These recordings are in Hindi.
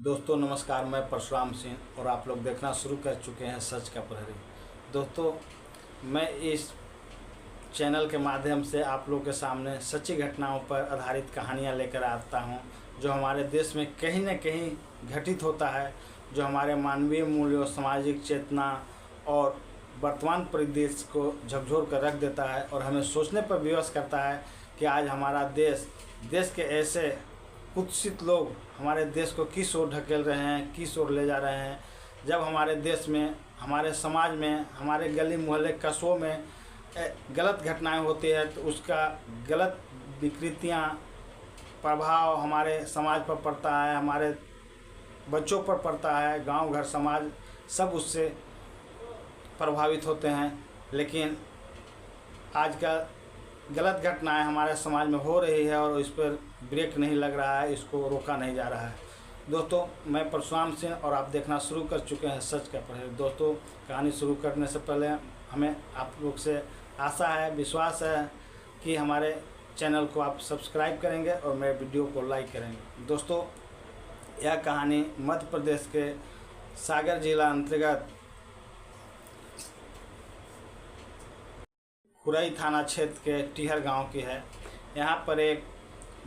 दोस्तों नमस्कार, मैं परशुराम सिंह और आप लोग देखना शुरू कर चुके हैं सच का प्रहरी। दोस्तों, मैं इस चैनल के माध्यम से आप लोगों के सामने सच्ची घटनाओं पर आधारित कहानियां लेकर आता हूं, जो हमारे देश में कहीं न कहीं घटित होता है, जो हमारे मानवीय मूल्यों, सामाजिक चेतना और वर्तमान परिदृश्य को झकझोर कर रख देता है और हमें सोचने पर विवश करता है कि आज हमारा देश के ऐसे कुत्सित लोग हमारे देश को किस ओर ढकेल रहे हैं, किस ओर ले जा रहे हैं। जब हमारे देश में, हमारे समाज में, हमारे गली मोहल्ले कस्बों में गलत घटनाएं होती है तो उसका गलत विकृतियां प्रभाव हमारे समाज पर पड़ता है, हमारे बच्चों पर पड़ता है, गांव घर समाज सब उससे प्रभावित होते हैं। लेकिन आज का गलत घटनाएं हमारे समाज में हो रही है और इस पर ब्रेक नहीं लग रहा है, इसको रोका नहीं जा रहा है। दोस्तों, मैं परशुराम सिंह और आप देखना शुरू कर चुके हैं सच का प्रहरी। दोस्तों, कहानी शुरू करने से पहले हमें आप लोग से आशा है, विश्वास है कि हमारे चैनल को आप सब्सक्राइब करेंगे और मेरे वीडियो को लाइक करेंगे। दोस्तों, यह कहानी मध्य प्रदेश के सागर जिला अंतर्गत खुरई थाना क्षेत्र के टिहर गांव की है। यहाँ पर एक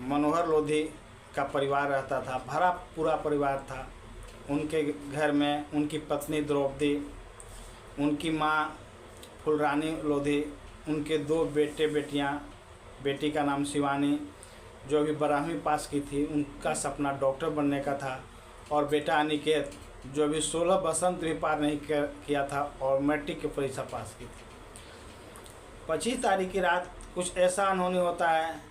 मनोहर लोधी का परिवार रहता था, भरा पूरा परिवार था। उनके घर में उनकी पत्नी द्रौपदी, उनकी माँ फुलरानी लोधी, उनके दो बेटे बेटियाँ, बेटी का नाम शिवानी जो अभी 12वीं पास की थी, उनका सपना डॉक्टर बनने का था, और बेटा अनिकेत जो अभी 16 बसंत भी पार नहीं किया था और मैट्रिक की परीक्षा पास की थी। 25 तारीख की रात कुछ ऐसा अनहोनी होता है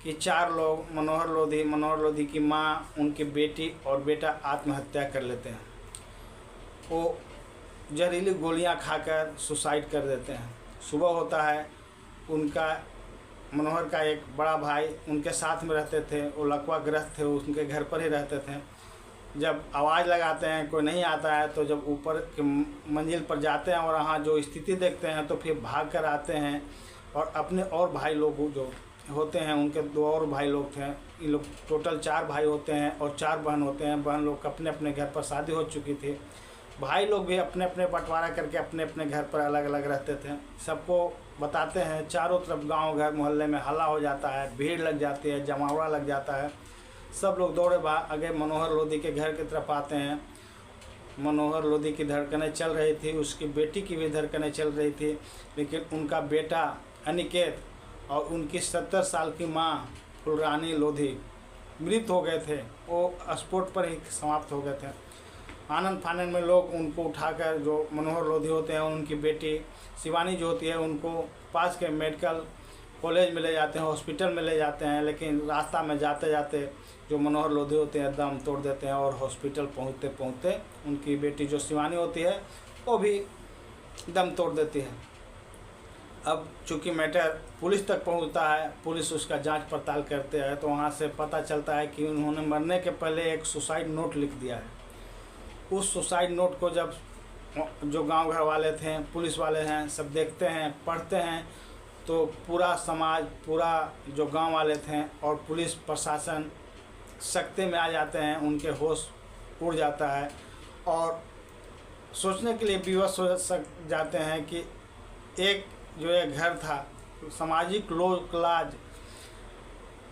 कि 4 लोग मनोहर लोधी की माँ, उनकी बेटी और बेटा आत्महत्या कर लेते हैं। वो जहरीली गोलियां खाकर सुसाइड कर देते हैं। सुबह होता है, उनका मनोहर का एक बड़ा भाई उनके साथ में रहते थे, वो लकवाग्रस्त थे, उनके घर पर ही रहते थे। जब आवाज़ लगाते हैं कोई नहीं आता है, तो जब ऊपर के मंजिल पर जाते हैं और वहाँ जो स्थिति देखते हैं तो फिर भाग कर आते हैं और अपने और भाई लोग जो होते हैं, उनके 2 और भाई लोग थे, इन लोग टोटल 4 भाई होते हैं और 4 बहन होते हैं। बहन लोग अपने अपने घर पर शादी हो चुकी थी, भाई लोग भी अपने अपने बंटवारा करके अपने अपने घर पर अलग अलग रहते थे। सबको बताते हैं, चारों तरफ गाँव घर मोहल्ले में हल्ला हो जाता है, भीड़ लग जाती है, जमावड़ा लग जाता है। सब लोग दौड़े आगे मनोहर लोधी के घर की तरफ आते हैं। मनोहर लोधी की धड़कनें चल रही थी, उसकी बेटी की भी धड़कनें चल रही थी, लेकिन उनका बेटा अनिकेत और उनकी 70 साल की माँ फुलरानी लोधी मृत हो गए थे। वो स्पॉट पर ही समाप्त हो गए थे। आनंद फानंद में लोग उनको उठाकर, जो मनोहर लोधी होते हैं, उनकी बेटी शिवानी जो होती है, उनको पास के मेडिकल कॉलेज में ले जाते हैं, हॉस्पिटल में ले जाते हैं। लेकिन रास्ता में जाते जाते जो मनोहर लोधी होते हैं दम तोड़ देते हैं और हॉस्पिटल पहुंचते पहुंचते उनकी बेटी जो शिवानी होती है वो भी दम तोड़ देती है। अब चूँकि मैटर पुलिस तक पहुंचता है, पुलिस उसका जांच पड़ताल करते हैं, तो वहां से पता चलता है कि उन्होंने मरने के पहले एक सुसाइड नोट लिख दिया है। उस सुसाइड नोट को जब जो गाँव घर वाले थे, पुलिस वाले हैं, सब देखते हैं, पढ़ते हैं, तो पूरा समाज, पूरा जो गांव वाले थे और पुलिस प्रशासन सकते में आ जाते हैं। उनके होश उड़ जाता है और सोचने के लिए विवश हो जाते हैं कि एक जो एक घर था, सामाजिक लोक लाज,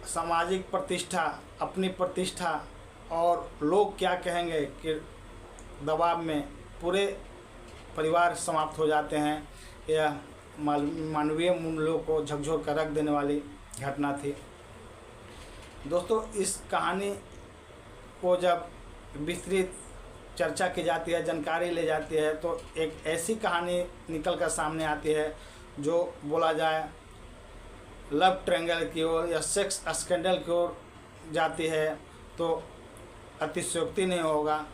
सामाजिक प्रतिष्ठा, अपनी प्रतिष्ठा और लोग क्या कहेंगे कि दबाव में पूरे परिवार समाप्त हो जाते हैं। यह मानवीय मूल्यों को झकझोर कर रख देने वाली घटना थी। दोस्तों, इस कहानी को जब विस्तृत चर्चा की जाती है, जानकारी ले जाती है, तो एक ऐसी कहानी निकल कर सामने आती है जो बोला जाए लव ट्रायंगल की ओर या सेक्स स्कैंडल की ओर जाती है तो अतिशयोक्ति नहीं होगा।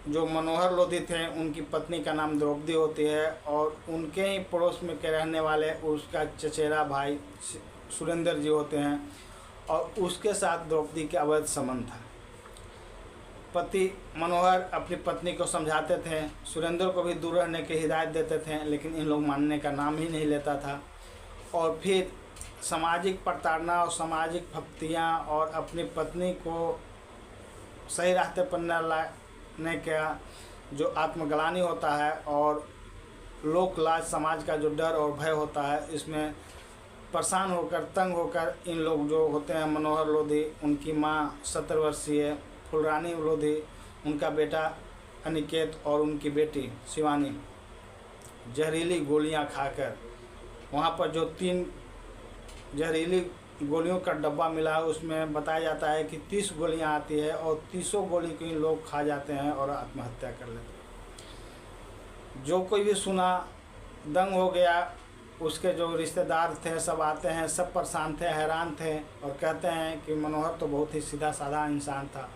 जो मनोहर लोधी थे, उनकी पत्नी का नाम द्रौपदी होती है और उनके ही पड़ोस में के रहने वाले उसका चचेरा भाई सुरेंद्र जी होते हैं और उसके साथ द्रौपदी के अवैध संबंध था। पति मनोहर अपनी पत्नी को समझाते थे, सुरेंद्र को भी दूर रहने की हिदायत देते थे, लेकिन इन लोग मानने का नाम ही नहीं लेता था। और फिर सामाजिक प्रताड़ना और सामाजिक फप्तियाँ और अपनी पत्नी को सही रास्ते पर न लाने का जो आत्मग्लानि होता है और लोक लाज समाज का जो डर और भय होता है, इसमें परेशान होकर तंग होकर इन लोग जो होते हैं मनोहर लोधी, उनकी माँ 70 वर्षीय फुलरानी लोधी, उनका बेटा अनिकेत और उनकी बेटी शिवानी जहरीली गोलियां खाकर, वहाँ पर जो 3 जहरीली गोलियों का डब्बा मिला है उसमें बताया जाता है कि 30 गोलियां आती है और 30 गोली को इन लोग खा जाते हैं और आत्महत्या कर लेते हैं। जो कोई भी सुना दंग हो गया। उसके जो रिश्तेदार थे सब आते हैं, सब परेशान थे, हैरान थे और कहते हैं कि मनोहर तो बहुत ही सीधा साधा इंसान था,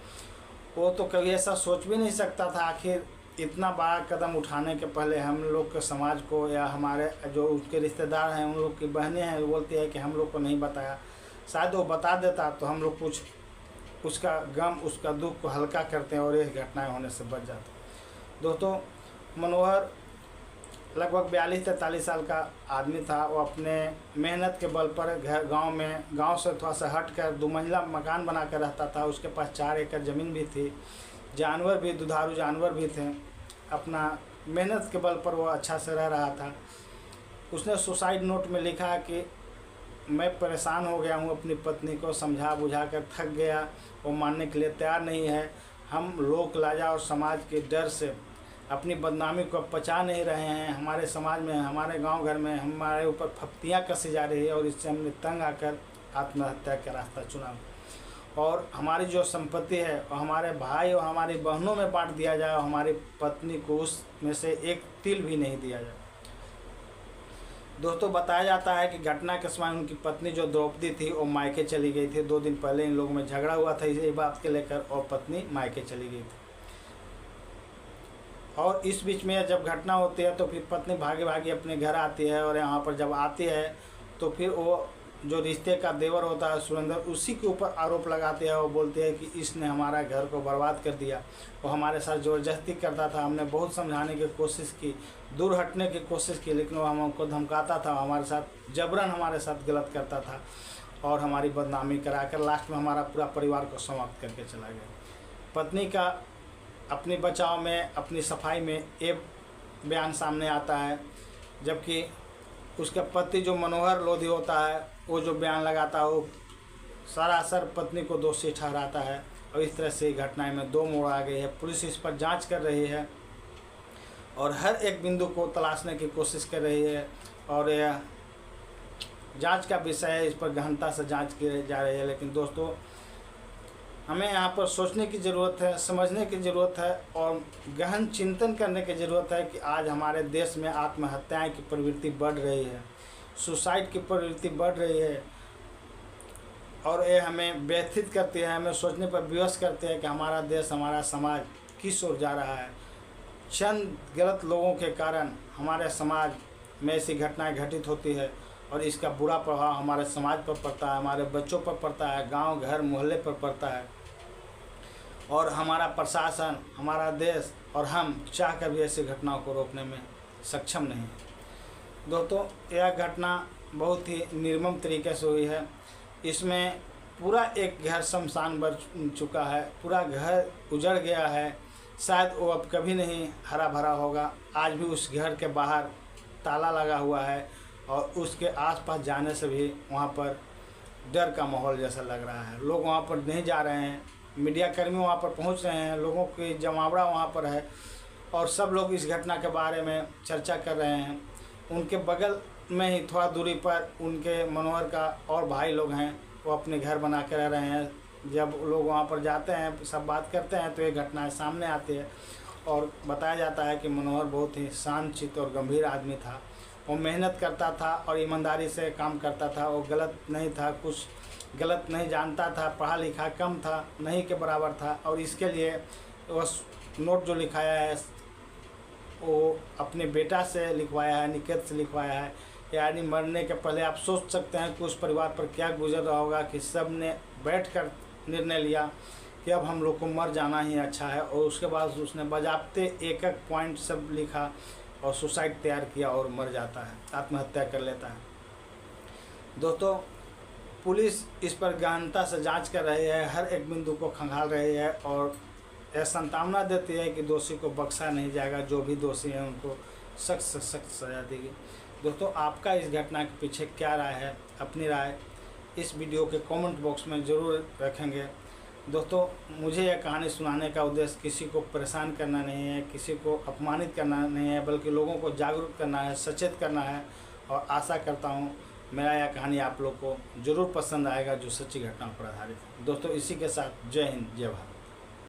वो तो कभी ऐसा सोच भी नहीं सकता था। आखिर इतना बड़ा कदम उठाने के पहले हम लोग के समाज को या हमारे जो उसके रिश्तेदार हैं, उन लोग की बहनें हैं, वो बोलती है कि हम लोग को नहीं बताया। शायद वो बता देता तो हम लोग कुछ उसका गम, उसका दुख को हल्का करते हैं और ये घटनाएं होने से बच जाते। दोस्तों, मनोहर लगभग 42-43 साल का आदमी था। वो अपने मेहनत के बल पर गांव से थोड़ा सा हट कर 2 मंजिला मकान बना कर रहता था। उसके पास 4 एकड़ ज़मीन भी थी, जानवर भी, दुधारू जानवर भी थे। अपना मेहनत के बल पर वो अच्छा से रह रहा था। उसने सुसाइड नोट में लिखा कि मैं परेशान हो गया हूँ, अपनी पत्नी को समझा बुझा कर थक गया, वो मानने के लिए तैयार नहीं है। हम लोक लाजा और समाज के डर से अपनी बदनामी को पचा नहीं रहे हैं। हमारे समाज में, हमारे गांव घर में हमारे ऊपर फप्तियाँ कसी जा रही है और इससे हमने तंग आकर आत्महत्या का रास्ता चुना। और हमारी जो संपत्ति है और हमारे भाई और हमारी बहनों में बांट दिया जाए और हमारी पत्नी को उसमें से एक तिल भी नहीं दिया जाए। दोस्तों, बताया जाता है कि घटना के समय उनकी पत्नी जो द्रौपदी थी वो मायके चली गई थी। 2 दिन पहले इन लोगों में झगड़ा हुआ था इसी बात के लेकर और पत्नी मायके चली गई थी। और इस बीच में जब घटना होती है तो फिर पत्नी भागी भागी अपने घर आती है और यहाँ पर जब आती है तो फिर वो जो रिश्ते का देवर होता है सुरेंद्र, उसी के ऊपर आरोप लगाते हैं। वो बोलते हैं कि इसने हमारा घर को बर्बाद कर दिया, वो हमारे साथ ज़बरदस्ती करता था। हमने बहुत समझाने की कोशिश की, दूर हटने की कोशिश की, लेकिन वो हमको धमकाता था, हमारे साथ जबरन हमारे साथ गलत करता था और हमारी बदनामी कराकर लास्ट में हमारा पूरा परिवार को समाप्त करके चला गया। पत्नी का अपनी बचाव में, अपनी सफाई में एक बयान सामने आता है, जबकि उसका पति जो मनोहर लोधी होता है वो जो बयान लगाता है वो सरासर पत्नी को दोषी ठहराता है। और इस तरह से घटनाएं में 2 मोड़ आ गई है। पुलिस इस पर जांच कर रही है और हर एक बिंदु को तलाशने की कोशिश कर रही है और यह जांच का विषय है, इस पर गहनता से जांच की जा रही है। लेकिन दोस्तों, हमें यहाँ पर सोचने की ज़रूरत है, समझने की ज़रूरत है और गहन चिंतन करने की ज़रूरत है कि आज हमारे देश में आत्महत्याएं की प्रवृत्ति बढ़ रही है, सुसाइड की प्रवृत्ति बढ़ रही है और ये हमें व्यथित करती है, हमें सोचने पर विवश करते हैं कि हमारा देश, हमारा समाज किस ओर जा रहा है। चंद गलत लोगों के कारण हमारे समाज में ऐसी घटनाएं घटित होती है और इसका बुरा प्रभाव हमारे समाज पर पड़ता है, हमारे बच्चों पर पड़ता है, गांव घर मोहल्ले पर पड़ता है और हमारा प्रशासन, हमारा देश और हम चाह कर भी ऐसी घटनाओं को रोकने में सक्षम नहीं है। दोस्तों, यह घटना बहुत ही निर्मम तरीके से हुई है। इसमें पूरा एक घर शमशान बन चुका है, पूरा घर उजड़ गया है। शायद वो अब कभी नहीं हरा भरा होगा। आज भी उस घर के बाहर ताला लगा हुआ है और उसके आसपास जाने से भी वहाँ पर डर का माहौल जैसा लग रहा है। लोग वहाँ पर नहीं जा रहे हैं, मीडियाकर्मी वहाँ पर पहुँच रहे हैं, लोगों की जमावड़ा वहाँ पर है और सब लोग इस घटना के बारे में चर्चा कर रहे हैं। उनके बगल में ही थोड़ा दूरी पर उनके मनोहर का और भाई लोग हैं, वो अपने घर बना के रह रहे हैं। जब लोग वहाँ पर जाते हैं, सब बात करते हैं तो ये घटनाएं सामने आती है और बताया जाता है कि मनोहर बहुत ही शांतचित्त और गंभीर आदमी था। वो मेहनत करता था और ईमानदारी से काम करता था। वो गलत नहीं था, कुछ गलत नहीं जानता था, पढ़ा लिखा कम था, नहीं के बराबर था और इसके लिए वो नोट जो लिखाया है वो अपने बेटा से लिखवाया है, निकेत से लिखवाया है। यानी मरने के पहले आप सोच सकते हैं कि उस परिवार पर क्या गुजर रहा होगा कि सब ने बैठकर निर्णय लिया कि अब हम लोग को मर जाना ही अच्छा है और उसके बाद उसने बजाबते एक एक पॉइंट सब लिखा और सुसाइड तैयार किया और मर जाता है, आत्महत्या कर लेता है। दोस्तों, पुलिस इस पर गहनता से जांच कर रही है, हर एक बिंदु को खंगाल रही है और यह संभावना देती है कि दोषी को बख्शा नहीं जाएगा। जो भी दोषी हैं उनको सख्त से सख्त सजा देगी। दोस्तों, आपका इस घटना के पीछे क्या राय है? अपनी राय इस वीडियो के कमेंट बॉक्स में ज़रूर रखेंगे। दोस्तों, मुझे यह कहानी सुनाने का उद्देश्य किसी को परेशान करना नहीं है, किसी को अपमानित करना नहीं है, बल्कि लोगों को जागरूक करना है, सचेत करना है। और आशा करता हूँ मेरा यह कहानी आप लोग को ज़रूर पसंद आएगा, जो सच्ची घटनाओं पर आधारित है। दोस्तों, इसी के साथ जय हिंद, जय भारत।